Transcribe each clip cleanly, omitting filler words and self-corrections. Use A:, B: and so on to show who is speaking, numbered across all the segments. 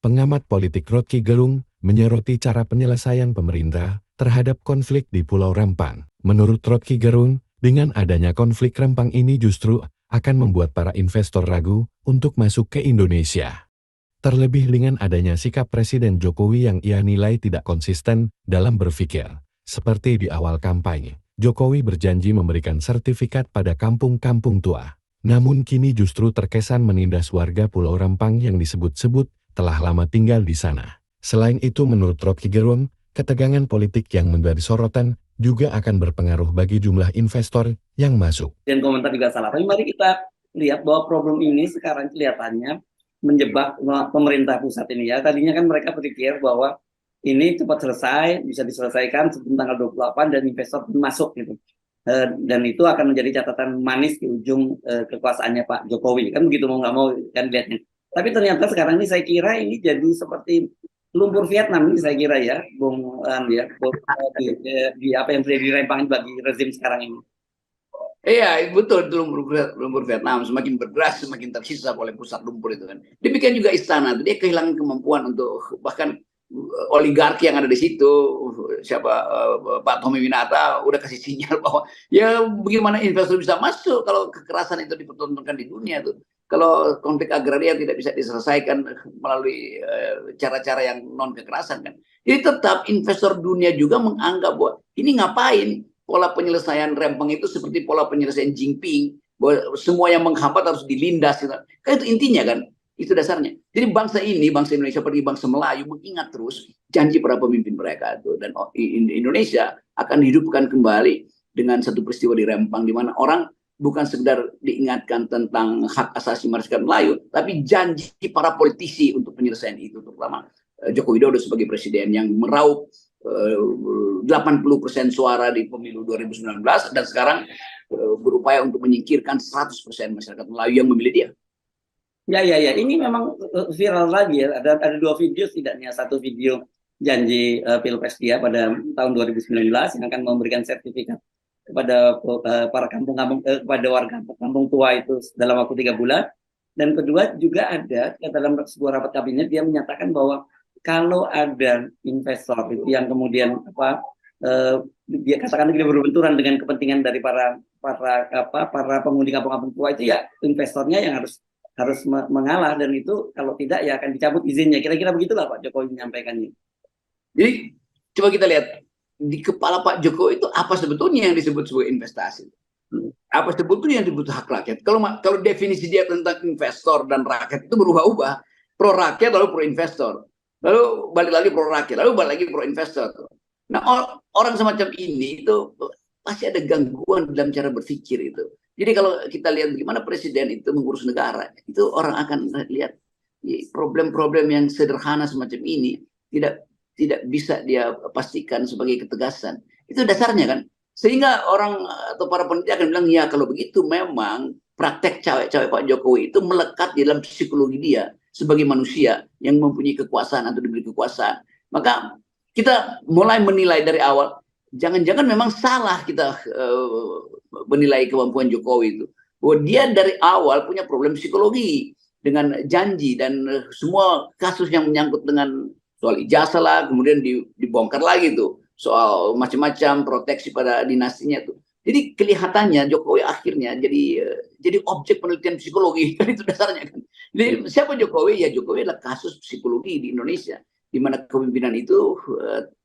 A: Pengamat politik Rocky Gerung menyoroti cara penyelesaian pemerintah terhadap konflik di Pulau Rempang. Menurut Rocky Gerung, dengan adanya konflik Rempang ini justru akan membuat para investor ragu untuk masuk ke Indonesia. Terlebih dengan adanya sikap Presiden Jokowi yang ia nilai tidak konsisten dalam berpikir. Seperti di awal kampanye, Jokowi berjanji memberikan sertifikat pada kampung-kampung tua. Namun kini justru terkesan menindas warga Pulau Rempang yang disebut-sebut telah lama tinggal di sana. Selain itu menurut Rocky Gerung, ketegangan politik yang menjadi sorotan juga akan berpengaruh bagi jumlah investor yang masuk.
B: Dan komentar juga salah. Tapi mari kita lihat bahwa problem ini sekarang kelihatannya menjebak pemerintah pusat ini ya. Tadinya kan mereka berpikir bahwa ini cepat selesai, bisa diselesaikan sebelum tanggal 28 dan investor masuk gitu. Dan itu akan menjadi catatan manis di ujung kekuasaannya Pak Jokowi. Kan begitu mau nggak mau kan lihatnya. Tapi ternyata sekarang ini saya kira ini jadi seperti lumpur Vietnam ini saya kira ya, Bung ya, di apa yang terjadi di Rempang bagi rezim sekarang ini.
C: Iya, betul itu lumpur Vietnam semakin bergerak semakin tersisa oleh pusat lumpur itu kan. Demikian juga istana, dia kehilangan kemampuan untuk bahkan oligarki yang ada di situ, Pak Tommy Winata udah kasih sinyal bahwa ya bagaimana investor bisa masuk kalau kekerasan itu dipertontonkan di dunia tuh. Kalau konflik agraria tidak bisa diselesaikan melalui cara-cara yang non kekerasan kan. Jadi tetap investor dunia juga menganggap bahwa ini ngapain pola penyelesaian Rempang itu seperti pola penyelesaian Jinping, bahwa semua yang menghambat harus dilindas gitu. Kan itu intinya kan. Itu dasarnya. Jadi bangsa Indonesia seperti bangsa Melayu mengingat terus janji para pemimpin mereka itu, dan Indonesia akan dihidupkan kembali dengan satu peristiwa di Rempang di mana orang bukan sekedar diingatkan tentang hak asasi manusia Melayu, tapi janji para politisi untuk penyelesaian itu, terutama Joko Widodo sebagai presiden yang meraup 80% suara di pemilu 2019 dan sekarang berupaya untuk menyingkirkan 100% masyarakat Melayu yang memilih dia.
B: Ya. Ini memang viral lagi ya. Ada dua video setidaknya. Satu video janji Pilpres dia pada tahun 2019 yang akan memberikan sertifikat kepada para kepada warga kampung tua itu dalam waktu 3 bulan. Dan kedua juga ada dalam sebuah rapat kabinet dia menyatakan bahwa kalau ada investor yang kemudian dia katakan dia berbenturan dengan kepentingan dari para penghuni kampung-kampung tua itu ya investornya yang harus mengalah, dan itu kalau tidak ya akan dicabut izinnya. Kira-kira begitulah Pak Jokowi menyampaikannya.
C: Jadi coba kita lihat di kepala Pak Jokowi itu apa sebetulnya yang disebut sebagai investasi? Apa sebetulnya yang disebut hak rakyat? Kalau definisi dia tentang investor dan rakyat itu berubah-ubah. Pro rakyat lalu pro investor. Lalu balik lagi pro rakyat, lalu balik lagi pro investor. Nah, orang semacam ini itu pasti ada gangguan dalam cara berpikir itu. Jadi kalau kita lihat bagaimana presiden itu mengurus negara, itu orang akan lihat problem-problem yang sederhana semacam ini tidak bisa dia pastikan sebagai ketegasan. Itu dasarnya kan. Sehingga orang atau para peneliti akan bilang, ya kalau begitu memang praktek cawe-cawe Pak Jokowi itu melekat di dalam psikologi dia sebagai manusia yang mempunyai kekuasaan atau diberi kekuasaan. Maka kita mulai menilai dari awal, jangan-jangan memang salah kita menilai kemampuan Jokowi itu. Bahwa dia dari awal punya problem psikologi dengan janji dan semua kasus yang menyangkut dengan soal ijazah lah, kemudian dibongkar lagi tuh soal macam-macam proteksi pada dinastinya tuh. Jadi kelihatannya Jokowi akhirnya jadi objek penelitian psikologi, kan itu dasarnya kan. Jadi siapa Jokowi? Ya Jokowi adalah kasus psikologi di Indonesia, di mana kepemimpinan itu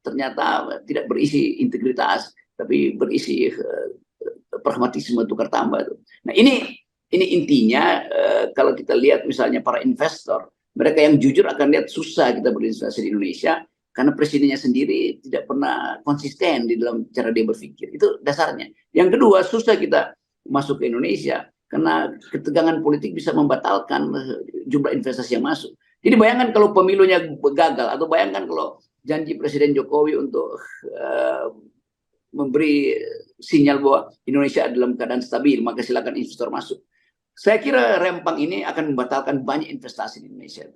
C: ternyata tidak berisi integritas, tapi berisi pragmatisme tukar tambah. Nah ini intinya kalau kita lihat misalnya para investor, mereka yang jujur akan lihat susah kita berinvestasi di Indonesia karena presidennya sendiri tidak pernah konsisten di dalam cara dia berpikir. Itu dasarnya. Yang kedua, susah kita masuk ke Indonesia karena ketegangan politik bisa membatalkan jumlah investasi yang masuk. Jadi bayangkan kalau pemilunya gagal, atau bayangkan kalau janji Presiden Jokowi untuk memberi sinyal bahwa Indonesia dalam keadaan stabil, maka silakan investor masuk. Saya kira Rempang ini akan membatalkan banyak investasi di Indonesia.